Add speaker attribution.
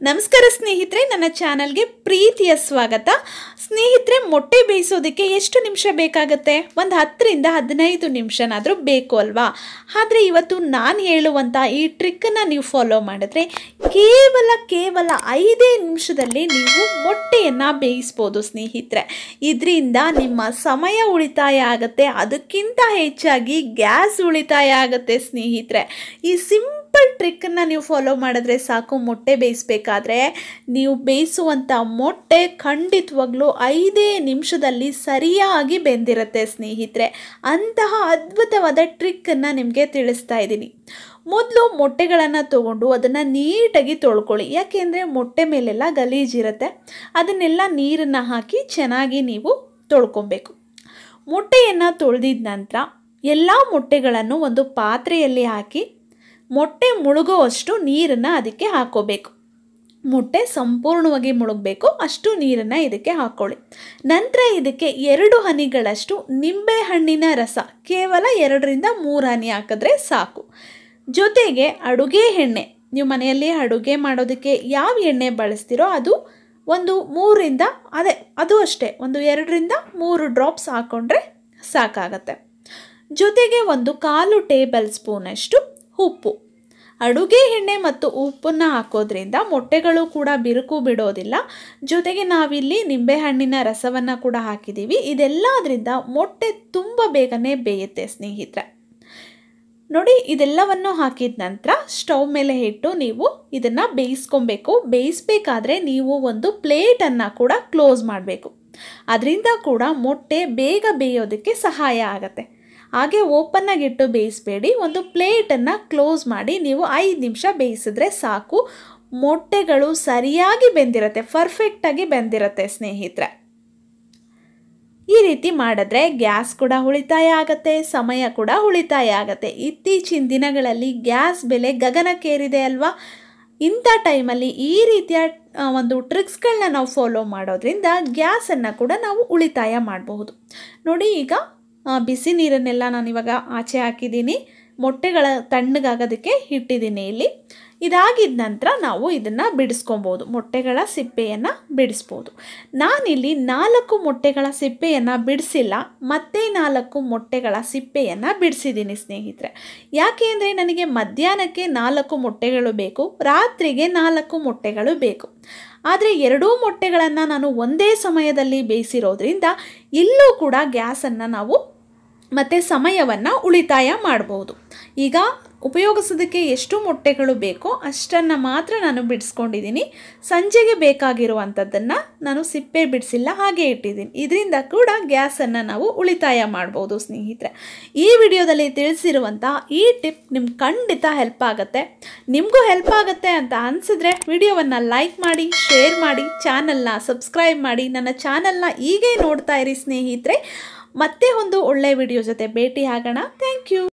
Speaker 1: ನಮಸ್ಕಾರ ಸ್ನೇಹಿತರೆ, ನನ್ನ ಚಾನಲ್ಗೆ ಪ್ರೀತಿಯ ಸ್ವಾಗತ. ಸ್ನೇಹಿತರೆ, ಮೊಟ್ಟೆ ಬೇಯಿಸೋದಕ್ಕೆ ಎಷ್ಟು ನಿಮಿಷ ಬೇಕಾಗುತ್ತೆ? ಒಂದು 10 ರಿಂದ 15 ನಿಮಿಷನಾದರೂ ಬೇಕು ಅಲ್ವಾ? ಆದರೆ ಇವತ್ತು ನಾನು ಹೇಳುವಂಥ ಈ ಟ್ರಿಕ್ಕನ್ನು ನೀವು ಫಾಲೋ ಮಾಡಿದ್ರೆ ಕೇವಲ 5 ನಿಮಿಷದಲ್ಲಿ ನೀವು ಮೊಟ್ಟೆಯನ್ನು ಬೇಯಿಸ್ಬೋದು ಸ್ನೇಹಿತರೆ. ಇದರಿಂದ ನಿಮ್ಮ ಸಮಯ ಉಳಿತಾಯ ಆಗುತ್ತೆ, ಅದಕ್ಕಿಂತ ಹೆಚ್ಚಾಗಿ ಗ್ಯಾಸ್ ಉಳಿತಾಯ ಆಗುತ್ತೆ ಸ್ನೇಹಿತರೆ. ಈ ಸಿಂಪಲ್ ಟ್ರಿಕ್ಕನ್ನು ನೀವು ಫಾಲೋ ಮಾಡಿದ್ರೆ ಸಾಕು. ಮೊಟ್ಟೆ ಬೇಯಿಸಬೇಕಾದ್ರೆ ನೀವು ಬೇಯಿಸುವಂಥ ಮೊಟ್ಟೆ ಖಂಡಿತವಾಗ್ಲೂ 5 ನಿಮಿಷದಲ್ಲಿ ಸರಿಯಾಗಿ ಬೆಂದಿರುತ್ತೆ ಸ್ನೇಹಿತರೆ. ಅಂತಹ ಅದ್ಭುತವಾದ ಟ್ರಿಕ್ಕನ್ನು ನಿಮಗೆ ತಿಳಿಸ್ತಾ ಇದ್ದೀನಿ. ಮೊದಲು ಮೊಟ್ಟೆಗಳನ್ನು ತೊಗೊಂಡು ಅದನ್ನು ನೀಟಾಗಿ ತೊಳ್ಕೊಳ್ಳಿ. ಯಾಕೆಂದರೆ ಮೊಟ್ಟೆ ಮೇಲೆಲ್ಲ ಗಲೀಜಿರುತ್ತೆ, ಅದನ್ನೆಲ್ಲ ನೀರನ್ನು ಹಾಕಿ ಚೆನ್ನಾಗಿ ನೀವು ತೊಳ್ಕೊಬೇಕು. ಮೊಟ್ಟೆಯನ್ನು ತೊಳೆದಿದ ನಂತರ ಎಲ್ಲ ಮೊಟ್ಟೆಗಳನ್ನು ಒಂದು ಪಾತ್ರೆಯಲ್ಲಿ ಹಾಕಿ ಮೊಟ್ಟೆ ಮುಳುಗುವಷ್ಟು ನೀರನ್ನು ಅದಕ್ಕೆ ಹಾಕೋಬೇಕು. ಮೊಟ್ಟೆ ಸಂಪೂರ್ಣವಾಗಿ ಮುಳುಗಬೇಕು, ಅಷ್ಟು ನೀರನ್ನು ಇದಕ್ಕೆ ಹಾಕ್ಕೊಳ್ಳಿ. ನಂತರ ಇದಕ್ಕೆ 2 ಹನಿಗಳಷ್ಟು ನಿಂಬೆ ಹಣ್ಣಿನ ರಸ, ಕೇವಲ 2 ರಿಂದ 3 ಹನಿ ಹಾಕಿದ್ರೆ ಸಾಕು. ಜೊತೆಗೆ ಅಡುಗೆ ಎಣ್ಣೆ, ನೀವು ಮನೆಯಲ್ಲಿ ಅಡುಗೆ ಮಾಡೋದಕ್ಕೆ ಯಾವ ಎಣ್ಣೆ ಬಳಸ್ತೀರೋ ಅದು ಒಂದು 3 ರಿಂದ ಅದು ಅಷ್ಟೇ ಒಂದು 2 ರಿಂದ 3 ಡ್ರಾಪ್ಸ್ ಹಾಕ್ಕೊಂಡ್ರೆ ಸಾಕಾಗತ್ತೆ. ಜೊತೆಗೆ ಒಂದು 1/4 ಟೇಬಲ್ ಸ್ಪೂನಷ್ಟು ಉಪ್ಪು. ಅಡುಗೆ ಎಣ್ಣೆ ಮತ್ತು ಉಪ್ಪನ್ನು ಹಾಕೋದ್ರಿಂದ ಮೊಟ್ಟೆಗಳು ಕೂಡ ಬಿರುಕು ಬಿಡೋದಿಲ್ಲ. ಜೊತೆಗೆ ನಾವಿಲ್ಲಿ ನಿಂಬೆಹಣ್ಣಿನ ರಸವನ್ನು ಕೂಡ ಹಾಕಿದ್ದೀವಿ. ಇದೆಲ್ಲದರಿಂದ ಮೊಟ್ಟೆ ತುಂಬ ಬೇಗನೆ ಬೇಯುತ್ತೆ ಸ್ನೇಹಿತರೆ. ನೋಡಿ, ಇದೆಲ್ಲವನ್ನು ಹಾಕಿದ ನಂತರ ಸ್ಟವ್ ಮೇಲೆ ಇಟ್ಟು ನೀವು ಇದನ್ನು ಬೇಯಿಸ್ಕೊಬೇಕು. ಬೇಯಿಸಬೇಕಾದ್ರೆ ನೀವು ಒಂದು ಪ್ಲೇಟನ್ನು ಕೂಡ ಕ್ಲೋಸ್ ಮಾಡಬೇಕು. ಅದರಿಂದ ಕೂಡ ಮೊಟ್ಟೆ ಬೇಗ ಬೇಯೋದಕ್ಕೆ ಸಹಾಯ ಆಗುತ್ತೆ. ಹಾಗೆ ಓಪನ್ನಾಗಿಟ್ಟು ಬೇಯಿಸಬೇಡಿ, ಒಂದು ಪ್ಲೇಟನ್ನು ಕ್ಲೋಸ್ ಮಾಡಿ ನೀವು 5 ನಿಮಿಷ ಬೇಯಿಸಿದ್ರೆ ಸಾಕು. ಮೊಟ್ಟೆಗಳು ಸರಿಯಾಗಿ ಬೆಂದಿರುತ್ತೆ, ಪರ್ಫೆಕ್ಟಾಗಿ ಬೆಂದಿರುತ್ತೆ ಸ್ನೇಹಿತರೆ. ಈ ರೀತಿ ಮಾಡಿದ್ರೆ ಗ್ಯಾಸ್ ಕೂಡ ಉಳಿತಾಯ ಆಗುತ್ತೆ, ಸಮಯ ಕೂಡ ಉಳಿತಾಯ ಆಗುತ್ತೆ. ಇತ್ತೀಚಿನ ದಿನಗಳಲ್ಲಿ ಗ್ಯಾಸ್ ಬೆಲೆ ಗಗನಕ್ಕೇರಿದೆ ಅಲ್ವಾ? ಇಂಥ ಟೈಮಲ್ಲಿ ಈ ರೀತಿಯ ಒಂದು ಟ್ರಿಕ್ಸ್ಗಳನ್ನ ನಾವು ಫಾಲೋ ಮಾಡೋದ್ರಿಂದ ಗ್ಯಾಸನ್ನು ಕೂಡ ನಾವು ಉಳಿತಾಯ ಮಾಡಬಹುದು. ನೋಡಿ, ಈಗ ಬಿಸಿ ನೀರನ್ನೆಲ್ಲ ನಾನು ಇವಾಗ ಆಚೆ ಹಾಕಿದ್ದೀನಿ. ಮೊಟ್ಟೆಗಳ ತಣ್ಣಗಾಗೋದಕ್ಕೆ ಇಟ್ಟಿದ್ದೀನಿ ಇಲ್ಲಿ. ಇದಾಗಿದ್ದ ನಂತರ ನಾವು ಇದನ್ನು ಬಿಡಿಸ್ಕೊಬೋದು, ಮೊಟ್ಟೆಗಳ ಸಿಪ್ಪೆಯನ್ನು ಬಿಡಿಸ್ಬೋದು. ನಾನಿಲ್ಲಿ 4 ಮೊಟ್ಟೆಗಳ ಸಿಪ್ಪೆಯನ್ನು ಬಿಡಿಸಿಲ್ಲ, ಮತ್ತೆ 4 ಮೊಟ್ಟೆಗಳ ಸಿಪ್ಪೆಯನ್ನು ಬಿಡಿಸಿದ್ದೀನಿ ಸ್ನೇಹಿತರೆ. ಯಾಕೆ ಅಂದರೆ ನನಗೆ ಮಧ್ಯಾಹ್ನಕ್ಕೆ 4 ಮೊಟ್ಟೆಗಳು ಬೇಕು, ರಾತ್ರಿಗೆ 4 ಮೊಟ್ಟೆಗಳು ಬೇಕು. ಆದರೆ 2 ಮೊಟ್ಟೆಗಳನ್ನು ನಾನು ಒಂದೇ ಸಮಯದಲ್ಲಿ ಬೇಯಿಸಿರೋದ್ರಿಂದ ಇಲ್ಲೂ ಕೂಡ ಗ್ಯಾಸನ್ನು ನಾವು ಮತ್ತು ಸಮಯವನ್ನು ಉಳಿತಾಯ ಮಾಡಬಹುದು. ಈಗ ಉಪಯೋಗಿಸೋದಕ್ಕೆ ಎಷ್ಟು ಮೊಟ್ಟೆಗಳು ಬೇಕೋ ಅಷ್ಟನ್ನು ಮಾತ್ರ ನಾನು ಬಿಡಿಸ್ಕೊಂಡಿದ್ದೀನಿ. ಸಂಜೆಗೆ ಬೇಕಾಗಿರುವಂಥದ್ದನ್ನು ನಾನು ಸಿಪ್ಪೆ ಬಿಡಿಸಿಲ್ಲ, ಹಾಗೆ ಇಟ್ಟಿದ್ದೀನಿ. ಇದರಿಂದ ಕೂಡ ಗ್ಯಾಸನ್ನು ನಾವು ಉಳಿತಾಯ ಮಾಡ್ಬೋದು ಸ್ನೇಹಿತರೆ. ಈ ವಿಡಿಯೋದಲ್ಲಿ ತಿಳಿಸಿರುವಂಥ ಈ ಟಿಪ್ ನಿಮ್ಗೆ ಖಂಡಿತ ಹೆಲ್ಪ್ ಆಗುತ್ತೆ. ನಿಮಗೂ ಹೆಲ್ಪ್ ಆಗುತ್ತೆ ಅಂತ ಅನಿಸಿದ್ರೆ ವಿಡಿಯೋವನ್ನು ಲೈಕ್ ಮಾಡಿ, ಶೇರ್ ಮಾಡಿ, ಚಾನಲ್ನ ಸಬ್ಸ್ಕ್ರೈಬ್ ಮಾಡಿ. ನನ್ನ ಚಾನಲ್ನ ಹೀಗೆ ನೋಡ್ತಾ ಇರಿ ಸ್ನೇಹಿತರೆ. ಮತ್ತೆ ಒಂದು ಒಳ್ಳೆಯ ವಿಡಿಯೋ ಜೊತೆ ಭೇಟಿ ಆಗೋಣ. Thank you.